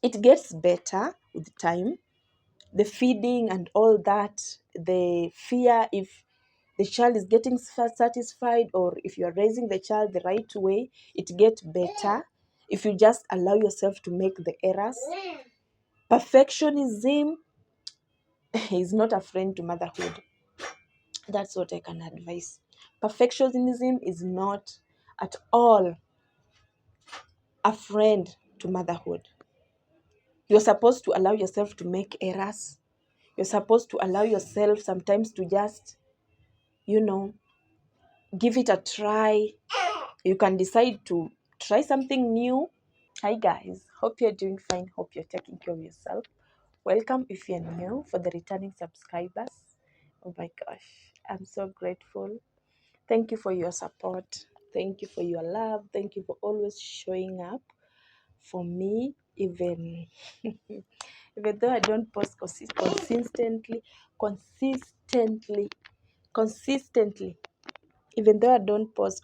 It gets better with time. The feeding and all that, the fear if the child is getting satisfied or if you are raising the child the right way, it gets better if you just allow yourself to make the errors. Perfectionism is not a friend to motherhood. That's what I can advise. Perfectionism is not at all a friend to motherhood. You're supposed to allow yourself to make errors. You're supposed to allow yourself sometimes to just, you know, give it a try. You can decide to try something new. Hi guys, hope you're doing fine. Hope you're taking care of yourself. Welcome if you're new. For the returning subscribers, oh my gosh, I'm so grateful. Thank you for your support. Thank you for your love. Thank you for always showing up for me, even even though I don't post consistently, even though I don't post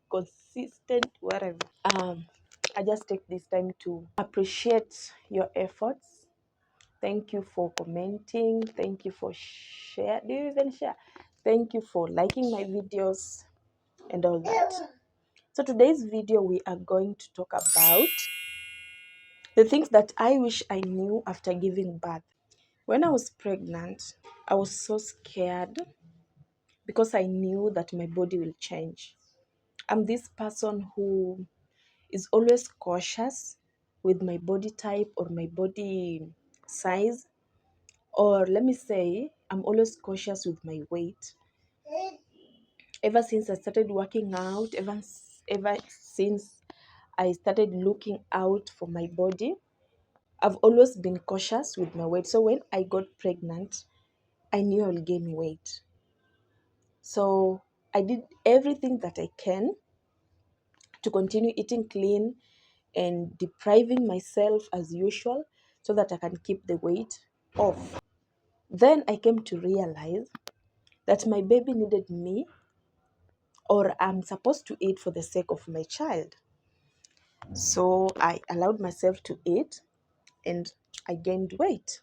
consistent whatever. I just take this time to appreciate your efforts. Thank you for commenting. Thank you for share. Do you even share? Thank you for liking my videos and all that. So today's video we are going to talk about the things that I wish I knew after giving birth. When I was pregnant, I was so scared because I knew that my body will change. I'm this person who is always cautious with my body type or my body size, or let me say, I'm always cautious with my weight. Ever since I started working out, ever since I started looking out for my body, I've always been cautious with my weight. So when I got pregnant, I knew I'll gain weight. So I did everything that I can to continue eating clean and depriving myself as usual so that I can keep the weight off. Then I came to realize that my baby needed me, or I'm supposed to eat for the sake of my child. So I allowed myself to eat and I gained weight.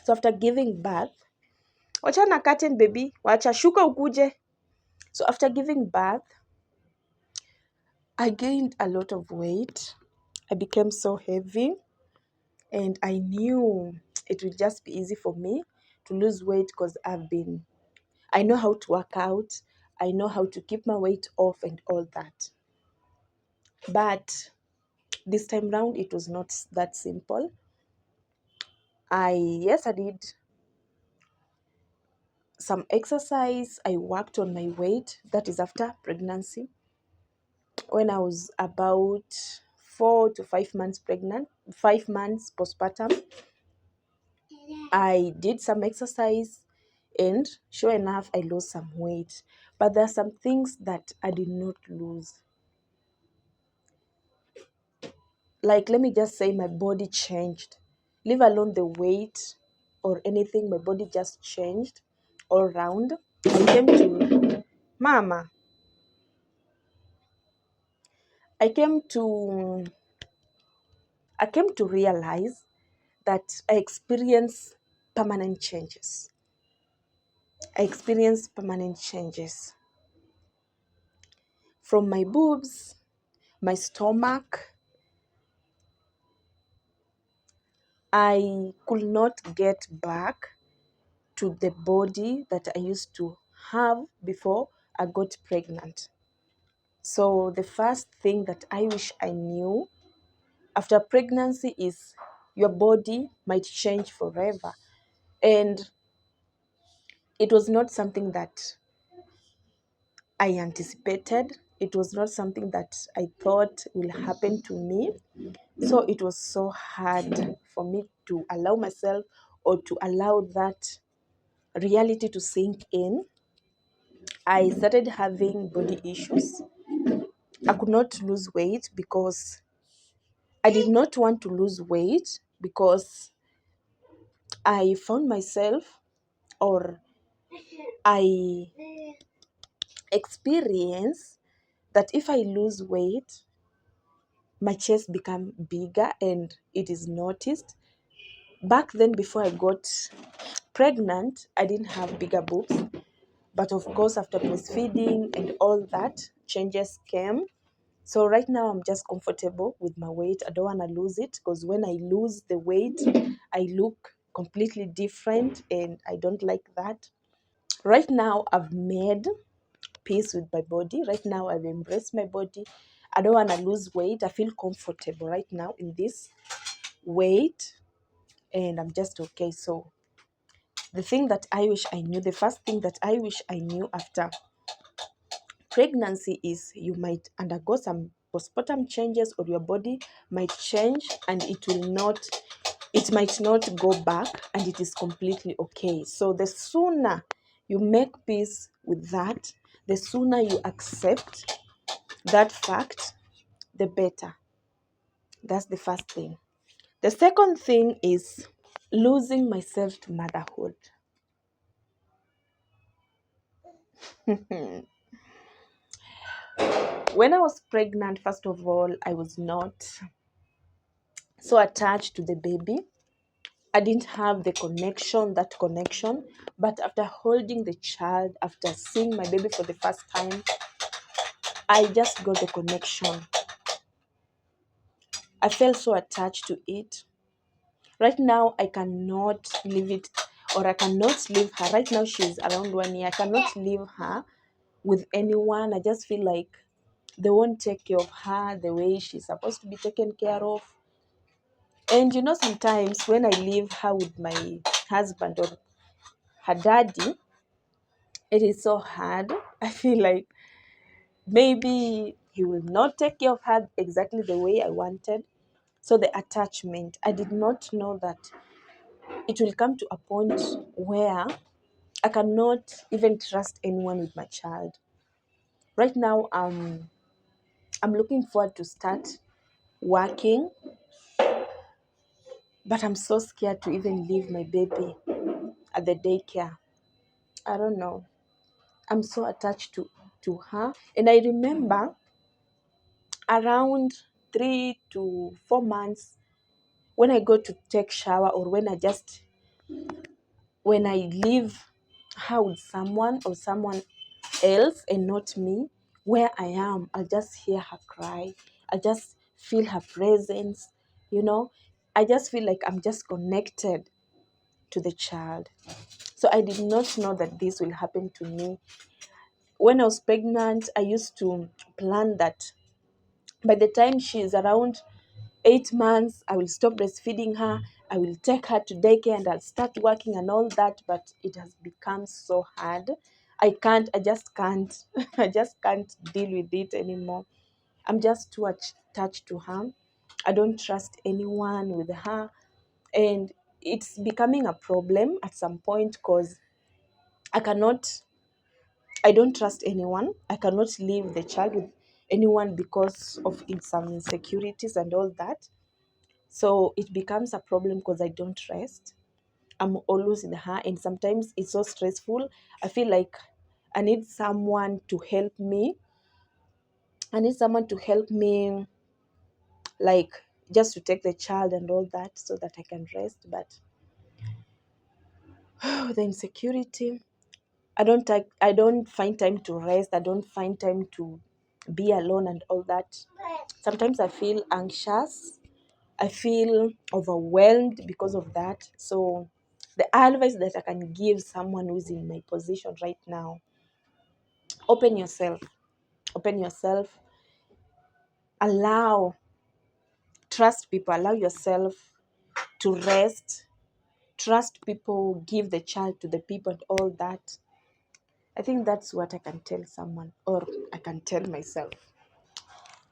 So after giving birth, wacha na curtain baby, wacha shuka ukuje. So after giving birth, I gained a lot of weight. I became so heavy and I knew it would just be easy for me to lose weight because I know how to work out, I know how to keep my weight off and all that. But this time round, it was not that simple. I did some exercise. I worked on my weight. That is after pregnancy. When I was about 4 to 5 months pregnant, 5 months postpartum, I did some exercise and sure enough, I lost some weight. But there are some things that I did not lose. Like, let me just say, my body changed. Leave alone the weight or anything, my body just changed all round. I came to, Mama, I came to, I came to realize that I experience permanent changes. I experienced permanent changes from my boobs, my stomach. I could not get back to the body that I used to have before I got pregnant. So the first thing that I wish I knew after pregnancy is your body might change forever. And it was not something that I anticipated. It was not something that I thought will happen to me. So it was so hard for me to allow myself or to allow that reality to sink in. I started having body issues. I could not lose weight because I did not want to lose weight because I found myself, or I experience that if I lose weight, my chest become bigger and it is noticed. Back then, before I got pregnant, I didn't have bigger boobs. But of course, after breastfeeding and all that, changes came. So right now, I'm just comfortable with my weight. I don't want to lose it because when I lose the weight, I look completely different and I don't like that. Right now, I've made peace with my body. Right now, I've embraced my body. I don't want to lose weight. I feel comfortable right now in this weight and I'm just okay. So, the thing that I wish I knew, the first thing that I wish I knew after pregnancy is you might undergo some postpartum changes or your body might change and it might not go back and it is completely okay. So the sooner you make peace with that, the sooner you accept that fact, the better. That's the first thing. The second thing is losing myself to motherhood. When I was pregnant, first of all, I was not so attached to the baby. I didn't have that connection. But after holding the child, after seeing my baby for the first time, I just got the connection. I felt so attached to it. Right now, I cannot leave it, or I cannot leave her. Right now, she's around 1 year. I cannot leave her with anyone. I just feel like they won't take care of her the way she's supposed to be taken care of. And sometimes when I leave her with my husband or her daddy, it is so hard. I feel like maybe he will not take care of her exactly the way I wanted. So the attachment, I did not know that it will come to a point where I cannot even trust anyone with my child. Right now, I'm looking forward to start working, but I'm so scared to even leave my baby at the daycare. I don't know. I'm so attached to her. And I remember around 3 to 4 months when I go to take shower or when I leave her with someone or someone else and not me, where I am, I'll just hear her cry. I just feel her presence, you know. I just feel like I'm just connected to the child. So I did not know that this will happen to me. When I was pregnant, I used to plan that by the time she's around 8 months, I will stop breastfeeding her. I will take her to daycare and I'll start working and all that. But it has become so hard. I just can't, I just can't deal with it anymore. I'm just too attached to her. I don't trust anyone with her. And it's becoming a problem at some point because I cannot I don't trust anyone. I cannot leave the child with anyone because of some insecurities and all that. So it becomes a problem because I don't rest. I'm always in her, and sometimes it's so stressful. I feel like I need someone to help me. I need someone to help me, like just to take the child and all that so that I can rest. But the insecurity, I don't find time to rest. I don't find time to be alone and all that. Sometimes I feel anxious. I feel overwhelmed because of that. So the advice that I can give someone who's in my position right now, open yourself. Open yourself. Allow, trust people. Allow yourself to rest. Trust people. Give the child to the people and all that. I think that's what I can tell someone or I can tell myself.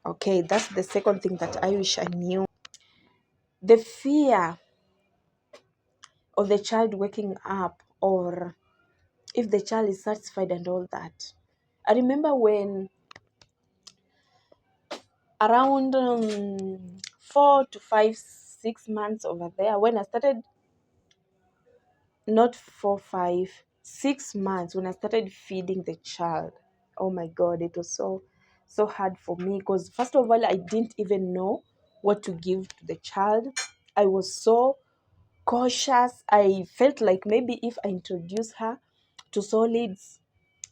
Okay, that's the second thing that I wish I knew. The fear of the child waking up or if the child is satisfied and all that. I remember when around 4 to 5, 6 months over there, when I started, not 4, 5, 6 months, when I started feeding the child. Oh my God, it was so so hard for me because, first of all, I didn't even know what to give to the child. I was so cautious. I felt like maybe if I introduce her to solids,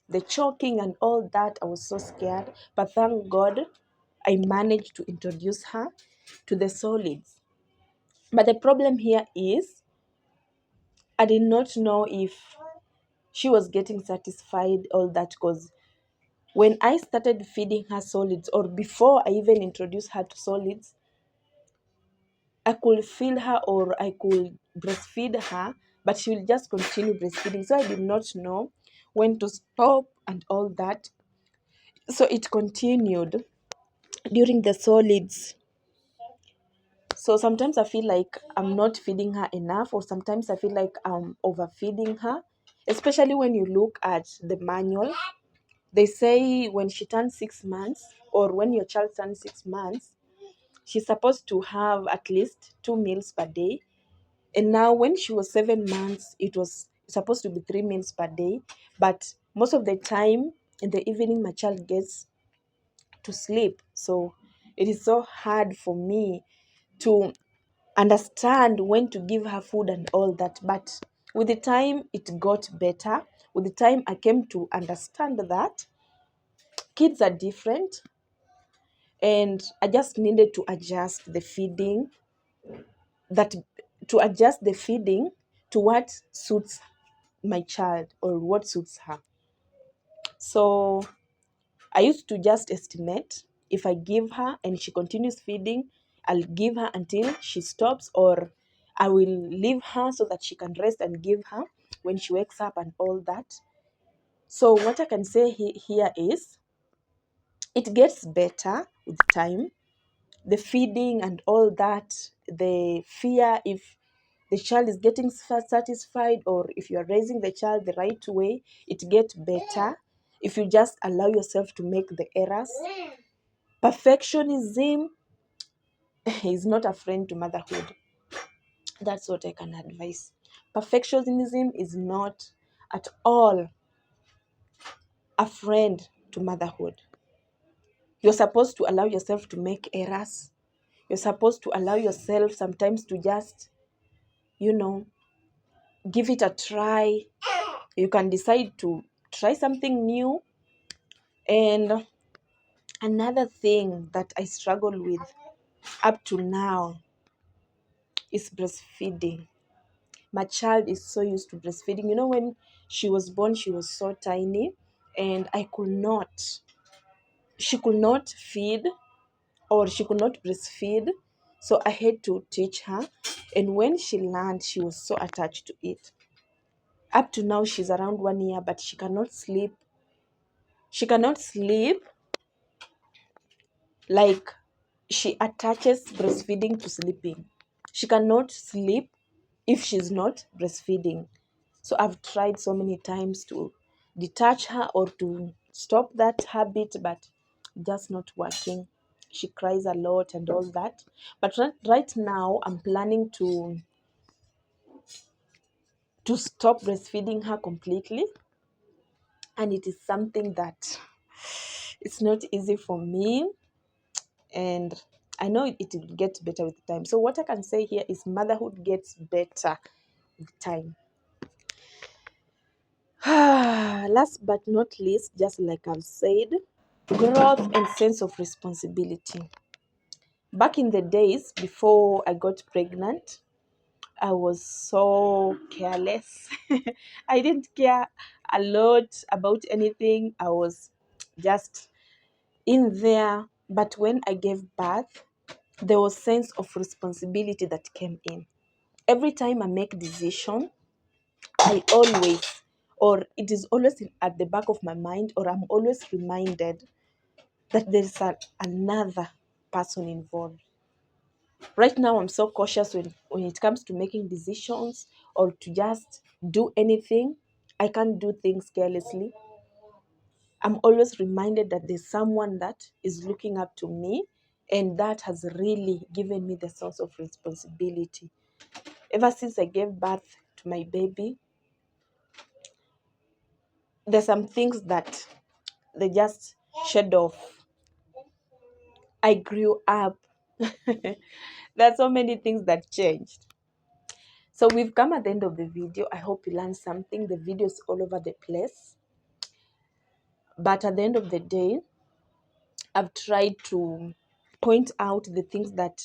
the choking and all that, I was so scared. But thank God I managed to introduce her to the solids. But the problem here is I did not know if she was getting satisfied, all that, because when I started feeding her solids, or before I even introduced her to solids, I could feel her or I could breastfeed her, but she will just continue breastfeeding. So I did not know when to stop and all that. So it continued during the solids. So sometimes I feel like I'm not feeding her enough, or sometimes I feel like I'm overfeeding her, especially when you look at the manual. They say when she turns 6 months, or when your child turns 6 months, she's supposed to have at least 2 meals per day. And now, when she was 7 months, it was supposed to be 3 meals per day. But most of the time in the evening, my child gets to sleep. So it is so hard for me to understand when to give her food and all that. But with the time, it got better. With the time, I came to understand that kids are different, and I just needed to adjust the feeding, that to adjust the feeding to what suits my child or what suits her. So I used to just estimate, if I give her and she continues feeding, I'll give her until she stops, or I will leave her so that she can rest and give her when she wakes up and all that. So what I can say here is it gets better with time. The feeding and all that, the fear if the child is getting satisfied, or if you're raising the child the right way, it gets better if you just allow yourself to make the errors. Perfectionism is not a friend to motherhood. That's what I can advise. Perfectionism is not at all a friend to motherhood. You're supposed to allow yourself to make errors. You're supposed to allow yourself sometimes to just, you know, give it a try. You can decide to try something new. And another thing that I struggle with up to now is breastfeeding. My child is so used to breastfeeding. When she was born, she was so tiny, and she could not feed, or she could not breastfeed. So I had to teach her. And when she learned, she was so attached to it. Up to now, she's around 1 year, but she cannot sleep. She cannot sleep like she attaches breastfeeding to sleeping. She cannot sleep if she's not breastfeeding. So I've tried so many times to detach her or to stop that habit, but just not working. She cries a lot and all that. But right now, I'm planning to stop breastfeeding her completely. And it is something that it's not easy for me. And I know it will get better with time. So what I can say here is motherhood gets better with time. Last but not least, just like I've said, growth and sense of responsibility. Back in the days before I got pregnant, I was so careless. I didn't care a lot about anything. I was just in there. But when I gave birth, there was sense of responsibility that came in. Every time I make decision, I always, or it is always at the back of my mind, or I'm always reminded that there's another person involved. Right now, I'm so cautious when it comes to making decisions or to just do anything. I can't do things carelessly. I'm always reminded that there's someone that is looking up to me, and that has really given me the sense of responsibility. Ever since I gave birth to my baby, there's some things that they just shed off. I grew up. There's so many things that changed. So we've come at the end of the video. I hope you learned something. The video is all over the place. But at the end of the day, I've tried to point out the things that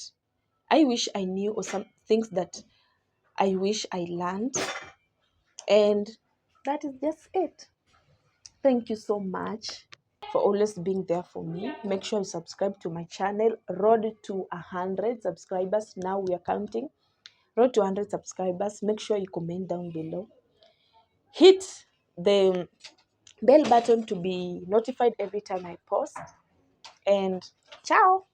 I wish I knew, or some things that I wish I learned. And that is just it. Thank you so much for always being there for me. Make sure you subscribe to my channel. Road to 100 subscribers. Now we are counting. Road to 100 subscribers. Make sure you comment down below. Hit the bell button to be notified every time I post. And ciao.